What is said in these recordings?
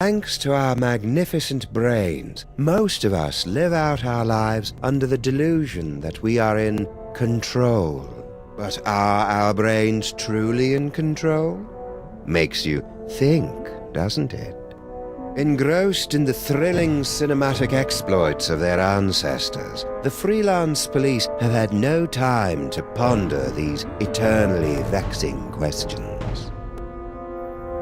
Thanks to our magnificent brains, most of us live out our lives under the delusion that we are in control. But are our brains truly in control? Makes you think, doesn't it? Engrossed in the thrilling cinematic exploits of their ancestors, the freelance police have had no time to ponder these eternally vexing questions.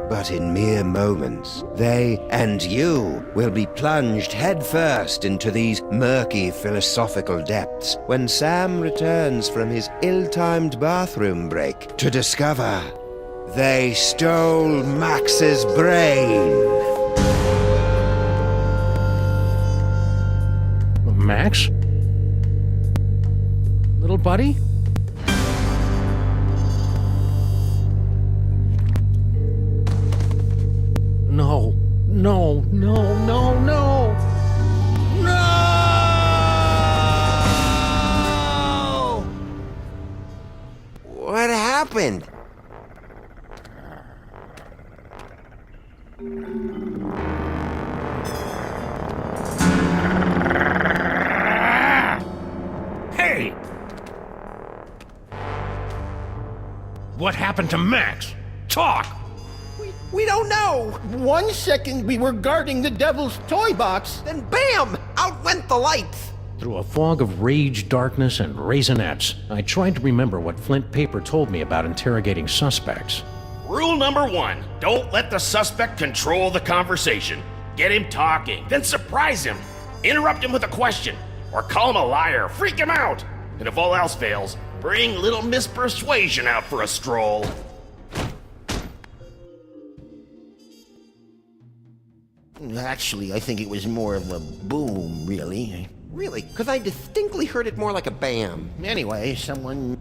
But in mere moments, they and you will be plunged headfirst into these murky philosophical depths when Sam returns from his ill-timed bathroom break to discover they stole Max's brain. Max? Little buddy? No, no, no, no, no! No! What happened? Hey! What happened to Max? Talk! We don't know! 1 second we were guarding the devil's toy box, then BAM! Out went the lights! Through a fog of rage, darkness, and raisinets, I tried to remember what Flint Paper told me about interrogating suspects. Rule number 1, don't let the suspect control the conversation. Get him talking, then surprise him. Interrupt him with a question, or call him a liar, freak him out. And if all else fails, bring little Miss Persuasion out for a stroll. Actually, I think it was more of a boom, really. Really? Because I distinctly heard it more like a bam. Anyway, someone...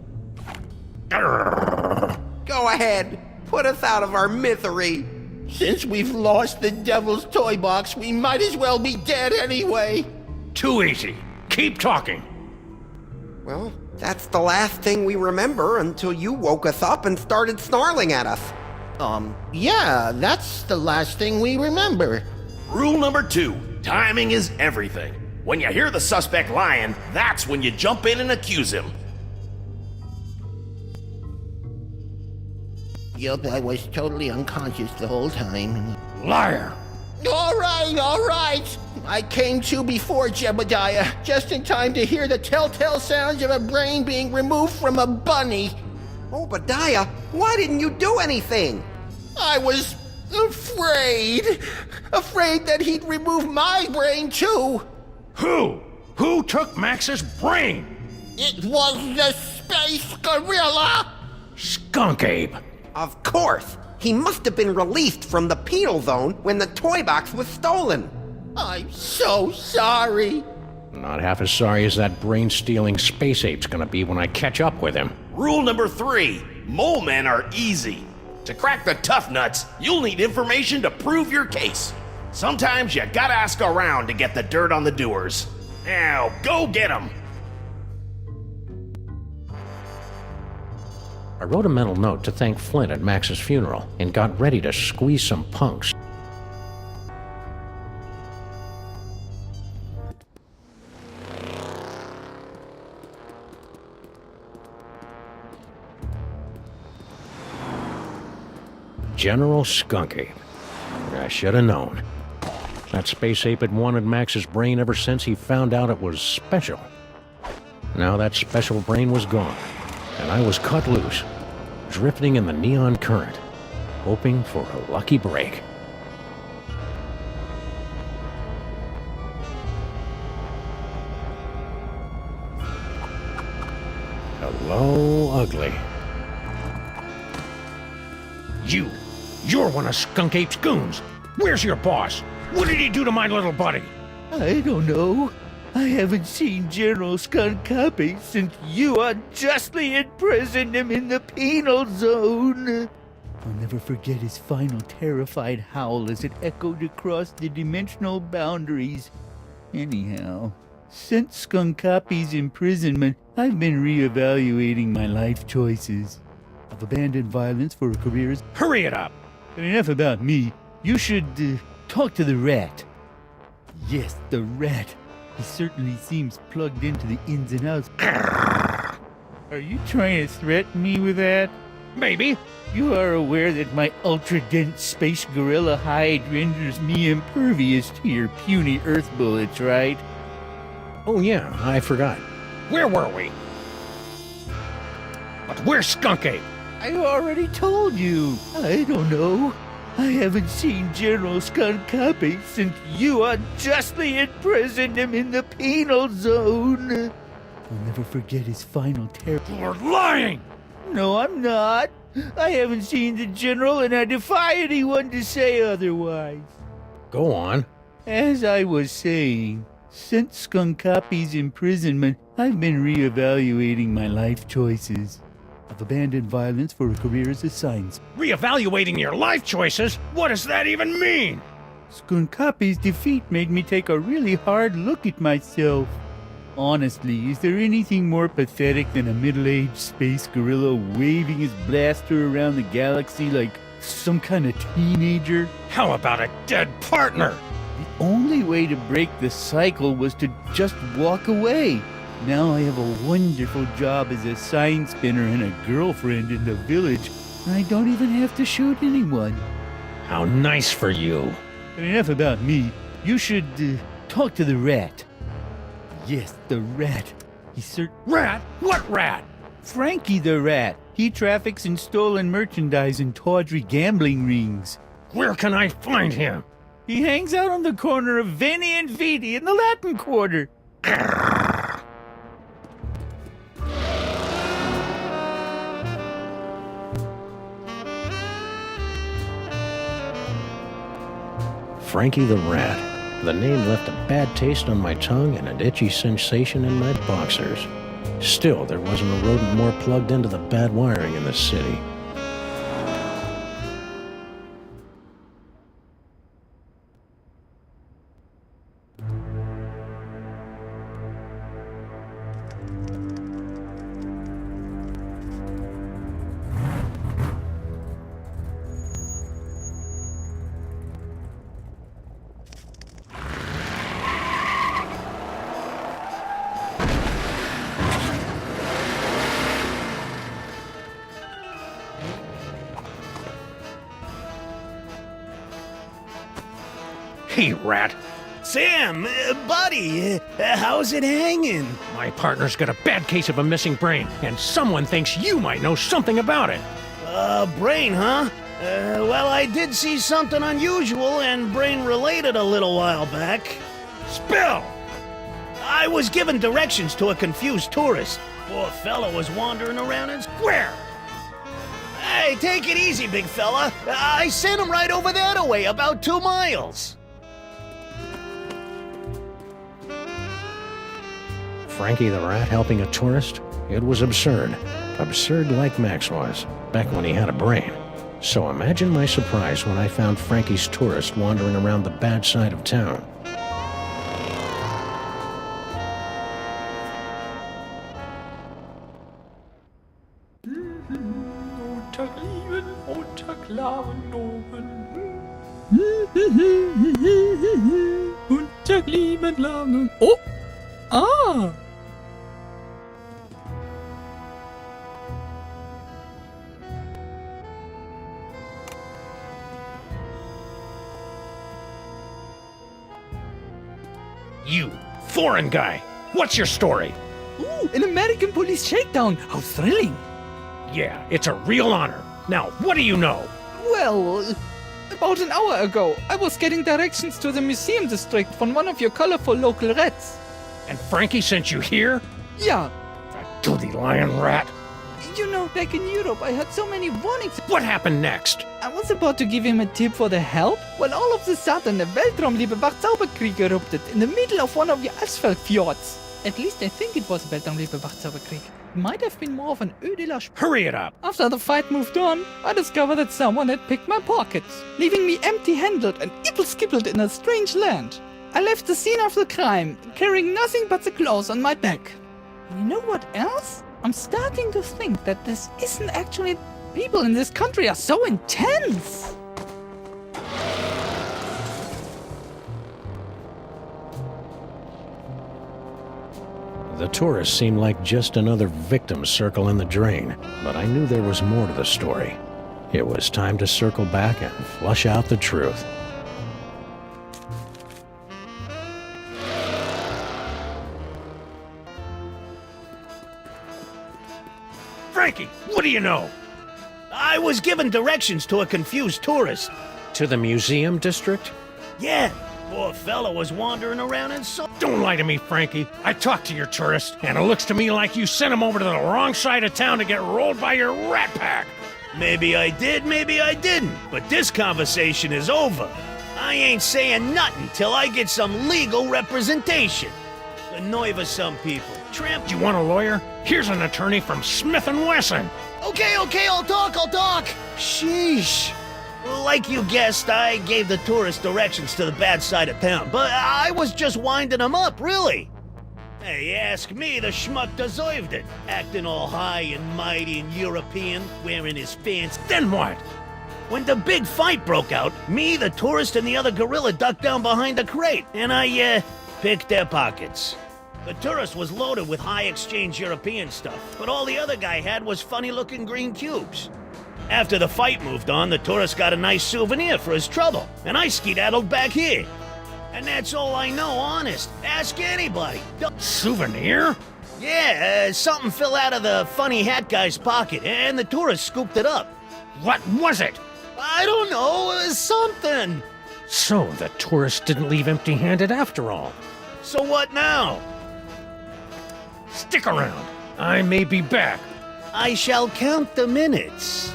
Go ahead. Put us out of our misery. Since we've lost the devil's toy box, we might as well be dead anyway. Too easy. Keep talking. Well, that's the last thing we remember until you woke us up and started snarling at us. Yeah, that's the last thing we remember. Rule number 2, timing is everything. When you hear the suspect lying, that's when you jump in and accuse him. Yup, I was totally unconscious the whole time. Liar! All right. I came to before Jebediah, just in time to hear the telltale sounds of a brain being removed from a bunny. Obadiah, why didn't you do anything? I was afraid that he'd remove my brain too. Who? Who took Max's brain? It was the space gorilla. Skunk Ape. Of course. He must have been released from the penal zone when the toy box was stolen. I'm so sorry. Not half as sorry as that brain-stealing space ape's gonna be when I catch up with him. Rule number 3, mole men are easy. To crack the tough nuts, you'll need information to prove your case. Sometimes you gotta ask around to get the dirt on the doers. Now, go get 'em! I wrote a mental note to thank Flint at Max's funeral and got ready to squeeze some punks. General Skunk Ape. I should have known. That space ape had wanted Max's brain ever since he found out it was special. Now that special brain was gone, and I was cut loose, drifting in the neon current, hoping for a lucky break. Hello, ugly. You're one of Skunk Ape's goons. Where's your boss? What did he do to my little buddy? I don't know. I haven't seen General Skunkapi since you unjustly imprisoned him in the penal zone. I'll never forget his final terrified howl as it echoed across the dimensional boundaries. Anyhow, since Skunkapi's imprisonment, I've been reevaluating my life choices. I've abandoned violence for a career as... Hurry it up! But enough about me. You should talk to the rat. Yes, the rat. He certainly seems plugged into the ins and outs. Are you trying to threaten me with that? Maybe. You are aware that my ultra-dense space gorilla hide renders me impervious to your puny Earth bullets, right? Oh yeah, I forgot. Where were we? But where's Skunk Ape? I already told you. I don't know. I haven't seen General Skunkapi since you unjustly imprisoned him in the penal zone. I'll never forget his final terror. You're lying! No, I'm not. I haven't seen the General, and I defy anyone to say otherwise. Go on. As I was saying, since Skunkapi's imprisonment, I've been reevaluating my life choices. I've abandoned violence for a career as a science. Reevaluating your life choices? What does that even mean? Skunkapi's defeat made me take a really hard look at myself. Honestly, is there anything more pathetic than a middle-aged space gorilla waving his blaster around the galaxy like some kind of teenager? How about a dead partner? The only way to break the cycle was to just walk away. Now I have a wonderful job as a sign spinner and a girlfriend in the village. I don't even have to shoot anyone. How nice for you. But enough about me. You should talk to the rat. Yes, the rat. Rat? What rat? Frankie the rat. He traffics in stolen merchandise and tawdry gambling rings. Where can I find him? He hangs out on the corner of Veni and Vidi in the Latin Quarter. Frankie the Rat. The name left a bad taste on my tongue and an itchy sensation in my boxers. Still, there wasn't a rodent more plugged into the bad wiring in the city. Hey, Rat. Sam, buddy, how's it hanging? My partner's got a bad case of a missing brain, and someone thinks you might know something about it. Brain, huh? Well, I did see something unusual and brain-related a little while back. Spill! I was given directions to a confused tourist. Poor fella was wandering around in square. Hey, take it easy, big fella. I sent him right over that way, about 2 miles. Frankie the Rat helping a tourist? It was absurd. Absurd like Max was, back when he had a brain. So imagine my surprise when I found Frankie's tourist wandering around the bad side of town. Oh! Ah! You, foreign guy, what's your story? Ooh, an American police shakedown! How thrilling! Yeah, it's a real honor. Now, what do you know? Well, about an hour ago, I was getting directions to the museum district from one of your colorful local rats. And Frankie sent you here? Yeah, That dirty lion rat. you know, back in Europe, I had so many warnings. What happened next? I was about to give him a tip for the help, when all of a sudden the Weltraumliebe Zauberkrieg erupted in the middle of one of your asphalt fjords. At least I think it was Weltraumliebe Zauberkrieg. It might have been more of an Ödelash. Hurry it up. After the fight moved on, I discovered that someone had picked my pockets, leaving me empty-handed and ibble-skibbled in a strange land. I left the scene of the crime, carrying nothing but the clothes on my back. And you know what else? I'm starting to think that this isn't actually... People in this country are so intense! The tourist seemed like just another victim circle in the drain, but I knew there was more to the story. It was time to circle back and flush out the truth. Frankie, what do you know? I was given directions to a confused tourist. To the museum district? Yeah, poor fella was wandering around and so... Don't lie to me, Frankie. I talked to your tourist, and it looks to me like you sent him over to the wrong side of town to get rolled by your rat pack. Maybe I did, maybe I didn't. But this conversation is over. I ain't saying nothing till I get some legal representation. The nerve of some people. Tramp... You want a lawyer? Here's an attorney from Smith & Wesson. Okay, I'll talk. Sheesh. Like you guessed, I gave the tourist directions to the bad side of town, but I was just winding him up, really. Hey, ask me, the schmuck deserved it. Acting all high and mighty and European, wearing his fancy... Then what? When the big fight broke out, me, the tourist, and the other gorilla ducked down behind a crate, and I, picked their pockets. The tourist was loaded with high-exchange European stuff, but all the other guy had was funny-looking green cubes. After the fight moved on, the tourist got a nice souvenir for his trouble, and I skedaddled back here. And that's all I know, honest. Ask anybody. Souvenir? Yeah, something fell out of the funny hat guy's pocket, and the tourist scooped it up. What was it? I don't know, something. So the tourist didn't leave empty-handed after all. So what now? Stick around. I may be back. I shall count the minutes.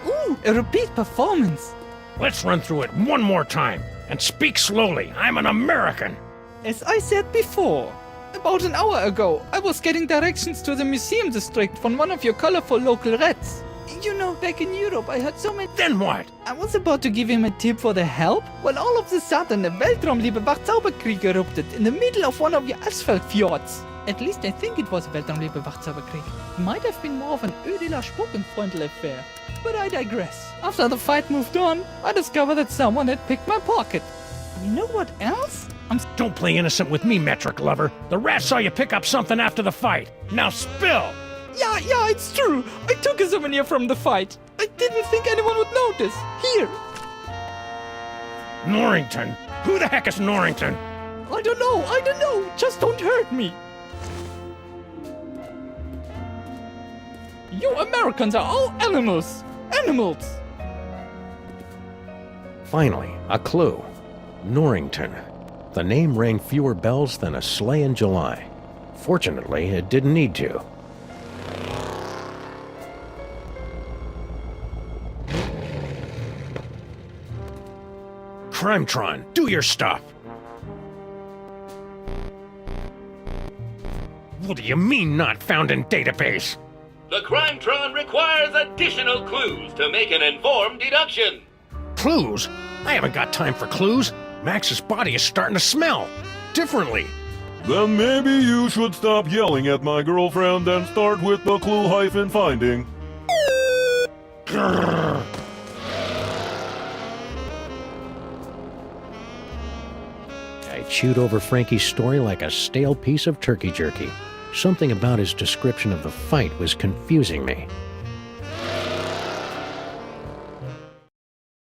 Ooh, a repeat performance. Let's run through it one more time. And speak slowly. I'm an American. As I said before, about an hour ago, I was getting directions to the museum district from one of your colorful local rats. You know, back in Europe, I had so many... Then what? I was about to give him a tip for the help, when all of a sudden a Weltraumliebe Wachzauberkrieg erupted in the middle of one of your asphalt fjords. At least I think it was Weltraumliebe Wachzauberkrieg. It might have been more of an Ödeler Spokenfreundl affair. But I digress. After the fight moved on, I discovered that someone had picked my pocket. You know what else? Don't play innocent with me, metric lover. The rat saw you pick up something after the fight. Now spill! Yeah, it's true. I took a souvenir from the fight. I didn't think anyone would notice. Here. Norrington? Who the heck is Norrington? I don't know. Just don't hurt me. You Americans are all animals. Animals. Finally, a clue. Norrington. The name rang fewer bells than a sleigh in July. Fortunately, it didn't need to. Crimetron, do your stuff! What do you mean not found in database? The Crimetron requires additional clues to make an informed deduction. Clues? I haven't got time for clues. Max's body is starting to smell differently. Then maybe you should stop yelling at my girlfriend and start with the clue-finding. Grrr. I chewed over Frankie's story like a stale piece of turkey jerky. Something about his description of the fight was confusing me.